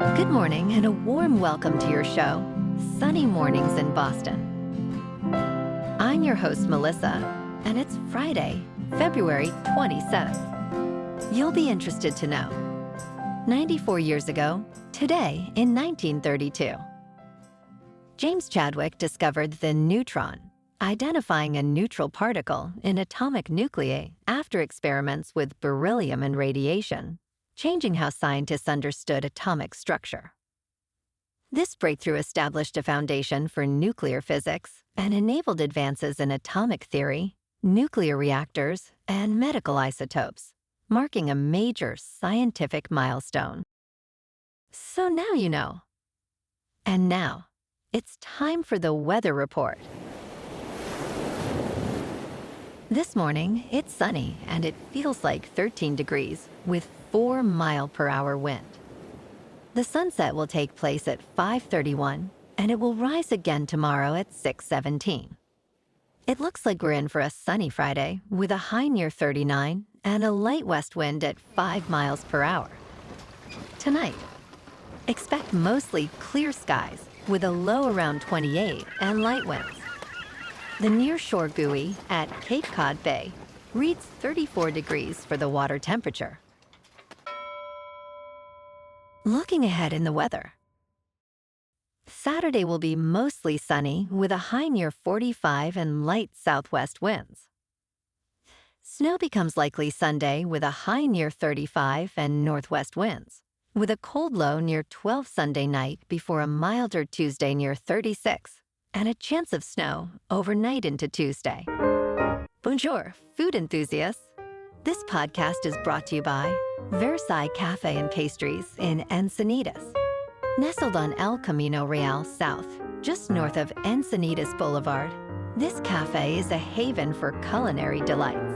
Good morning and a warm welcome to your show, Sunny Mornings in Boston. I'm your host, Melissa, and it's Friday, February 27th. You'll be interested to know. 94 years ago, today in 1932, James Chadwick discovered the neutron, identifying a neutral particle in atomic nuclei after experiments with beryllium and radiation, changing how scientists understood atomic structure. This breakthrough established a foundation for nuclear physics and enabled advances in atomic theory, nuclear reactors, and medical isotopes, marking a major scientific milestone. So now you know. And now, it's time for the weather report. This morning, it's sunny and it feels like 13 degrees with 4-mile-per-hour wind. The sunset will take place at 5:31 and it will rise again tomorrow at 6:17. It looks like we're in for a sunny Friday with a high near 39 and a light west wind at 5 miles per hour. Tonight, expect mostly clear skies with a low around 28 and light winds. The nearshore buoy at Cape Cod Bay reads 34 degrees for the water temperature. Looking ahead in the weather. Saturday will be mostly sunny with a high near 45 and light southwest winds. Snow becomes likely Sunday with a high near 35 and northwest winds, with a cold low near 12 Sunday night before a milder Tuesday near 36. And a chance of snow overnight into Tuesday. Bonjour, food enthusiasts. This podcast is brought to you by Versailles Cafe and Pastries in Encinitas. Nestled on El Camino Real South, just north of Encinitas Boulevard, this cafe is a haven for culinary delights.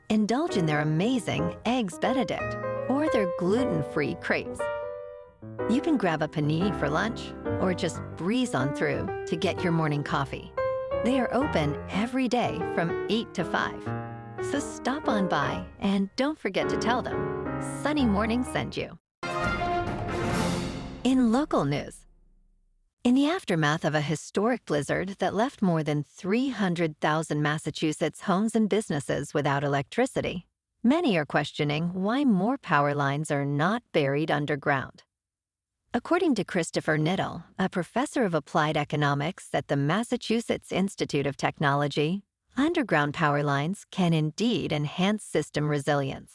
Indulge in their amazing Eggs Benedict or their gluten-free crepes. You can grab a panini for lunch or just breeze on through to get your morning coffee. They are open every day from 8 to 5. So stop on by and don't forget to tell them Sunny Morning sent you. In local news, in the aftermath of a historic blizzard that left more than 300,000 Massachusetts homes and businesses without electricity, many are questioning why more power lines are not buried underground. According to Christopher Knittel, a professor of applied economics at the Massachusetts Institute of Technology, underground power lines can indeed enhance system resilience.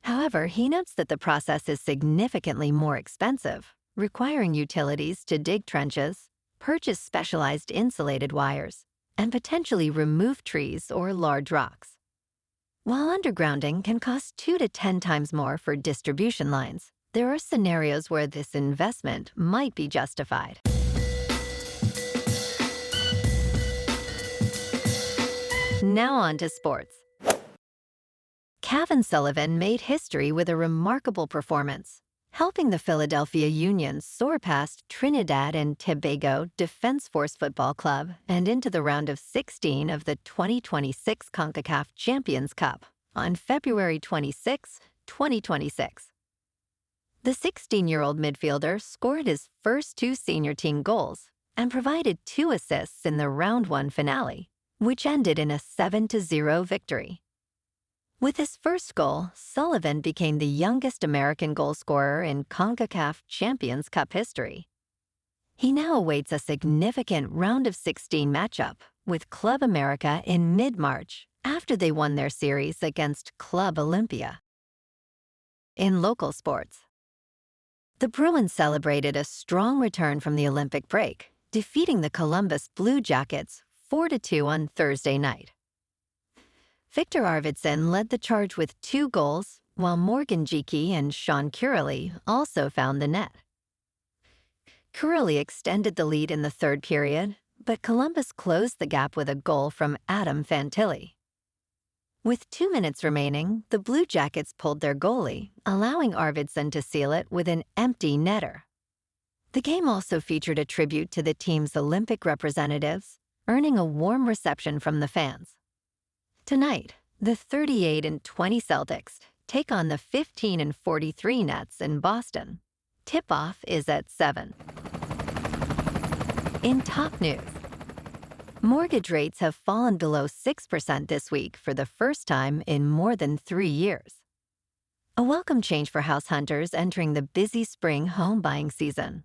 However, he notes that the process is significantly more expensive, requiring utilities to dig trenches, purchase specialized insulated wires, and potentially remove trees or large rocks. While undergrounding can cost 2 to 10 times more for distribution lines, there are scenarios where this investment might be justified. Now on to sports. Kevin Sullivan made history with a remarkable performance, helping the Philadelphia Union soar past Trinidad and Tobago Defense Force Football Club and into the round of 16 of the 2026 CONCACAF Champions Cup on February 26, 2026. The 16-year-old midfielder scored his first 2 senior team goals and provided 2 assists in the Round 1 finale, which ended in a 7-0 victory. With his first goal, Sullivan became the youngest American goal scorer in CONCACAF Champions Cup history. He now awaits a significant Round of 16 matchup with Club America in mid-March after they won their series against Club Olympia. In local sports, the Bruins celebrated a strong return from the Olympic break, defeating the Columbus Blue Jackets 4-2 on Thursday night. Viktor Arvidsson led the charge with 2 goals, while Morgan Geekie and Kuraly also found the net. Kuraly extended the lead in the third period, but Columbus closed the gap with a goal from Adam Fantilli. With 2 minutes remaining, the Blue Jackets pulled their goalie, allowing Arvidsson to seal it with an empty netter. The game also featured a tribute to the team's Olympic representatives, earning a warm reception from the fans. Tonight, the 38-20 Celtics take on the 15-43 Nets in Boston. Tip-off is at 7. In top news, mortgage rates have fallen below 6% this week for the first time in more than 3 years. A welcome change for house hunters entering the busy spring home buying season.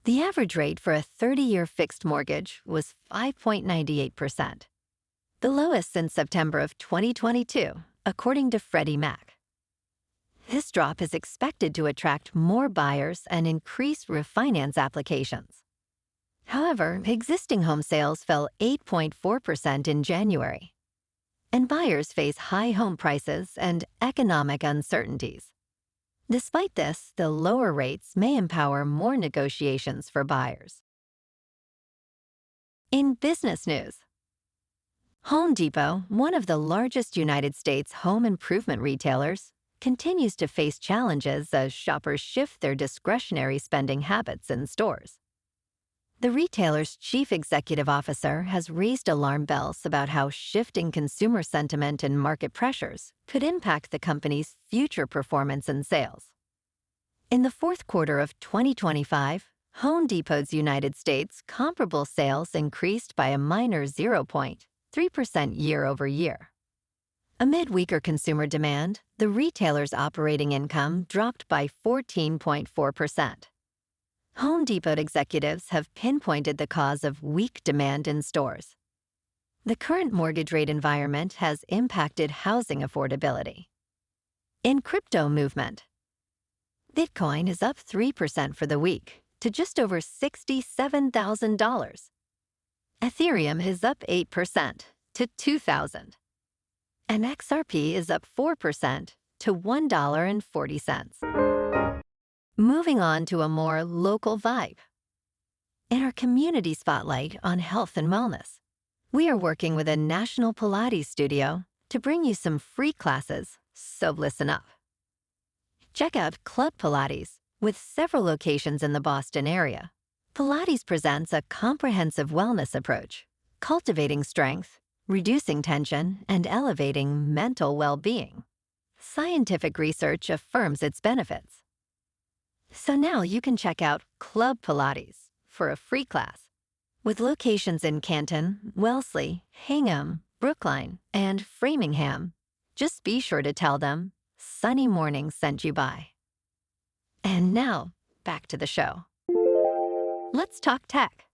The average rate for a 30-year fixed mortgage was 5.98%, the lowest since September of 2022, according to Freddie Mac. This drop is expected to attract more buyers and increase refinance applications. However, existing home sales fell 8.4% in January, and buyers face high home prices and economic uncertainties. Despite this, the lower rates may empower more negotiations for buyers. In business news, Home Depot, one of the largest United States home improvement retailers, continues to face challenges as shoppers shift their discretionary spending habits in stores. The retailer's chief executive officer has raised alarm bells about how shifting consumer sentiment and market pressures could impact the company's future performance and sales. In the fourth quarter of 2025, Home Depot's United States comparable sales increased by a minor 0.3% year-over-year. Amid weaker consumer demand, the retailer's operating income dropped by 14.4%. Home Depot executives have pinpointed the cause of weak demand in stores. The current mortgage rate environment has impacted housing affordability. In crypto movement, Bitcoin is up 3% for the week to just over $67,000. Ethereum is up 8% to $2,000. And XRP is up 4% to $1.40. Moving on to a more local vibe. In our community spotlight on health and wellness, we are working with a national Pilates studio to bring you some free classes, so listen up. Check out Club Pilates, with several locations in the Boston area. Pilates presents a comprehensive wellness approach, cultivating strength, reducing tension, and elevating mental well-being. Scientific research affirms its benefits. So now you can check out Club Pilates for a free class. With locations in Canton, Wellesley, Hingham, Brookline, and Framingham, just be sure to tell them Sunny Morning sent you by. And now, back to the show. Let's talk tech.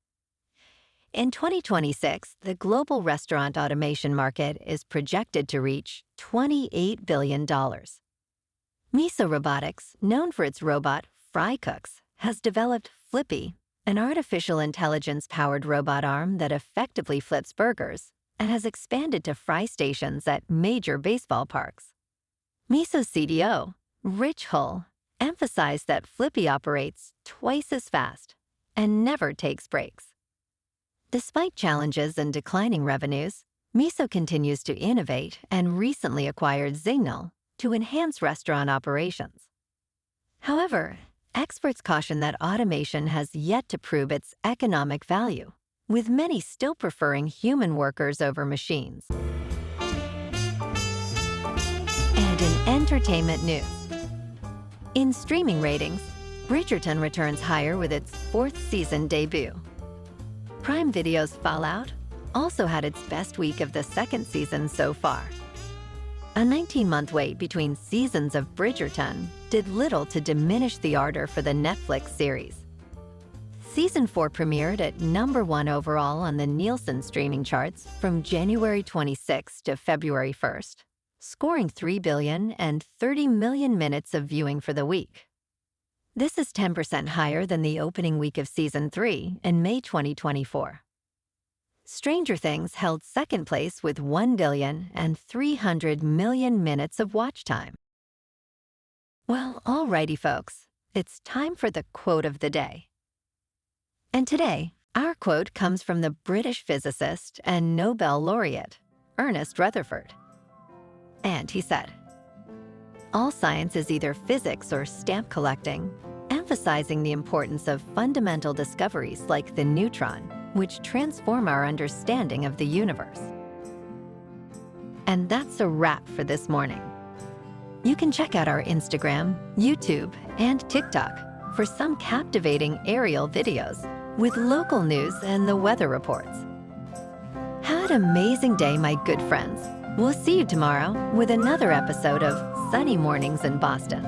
In 2026, the global restaurant automation market is projected to reach $28 billion. Miso Robotics, known for its robot fry cooks, has developed Flippy, an artificial intelligence-powered robot arm that effectively flips burgers and has expanded to fry stations at major baseball parks. Miso's CDO, Rich Hull, emphasized that Flippy operates twice as fast and never takes breaks. Despite challenges and declining revenues, Miso continues to innovate and recently acquired Zignal to enhance restaurant operations. However, experts caution that automation has yet to prove its economic value, with many still preferring human workers over machines. And in entertainment news, in streaming ratings, Bridgerton returns higher with its fourth season debut. Prime Video's Fallout also had its best week of the second season so far. A 19-month wait between seasons of Bridgerton did little to diminish the ardor for the Netflix series. Season 4 premiered at #1 overall on the Nielsen streaming charts from January 26 to February 1st, scoring 3,030 million minutes of viewing for the week. This is 10% higher than the opening week of Season 3 in May 2024. Stranger Things held second place with 1,300 million minutes of watch time. Well, alrighty folks, it's time for the quote of the day. And today, our quote comes from the British physicist and Nobel laureate, Ernest Rutherford. And he said, "All science is either physics or stamp collecting," emphasizing the importance of fundamental discoveries like the neutron, which transform our understanding of the universe. And that's a wrap for this morning. You can check out our Instagram, YouTube, and TikTok for some captivating aerial videos with local news and the weather reports. Have an amazing day, my good friends. We'll see you tomorrow with another episode of Sunny Mornings in Boston.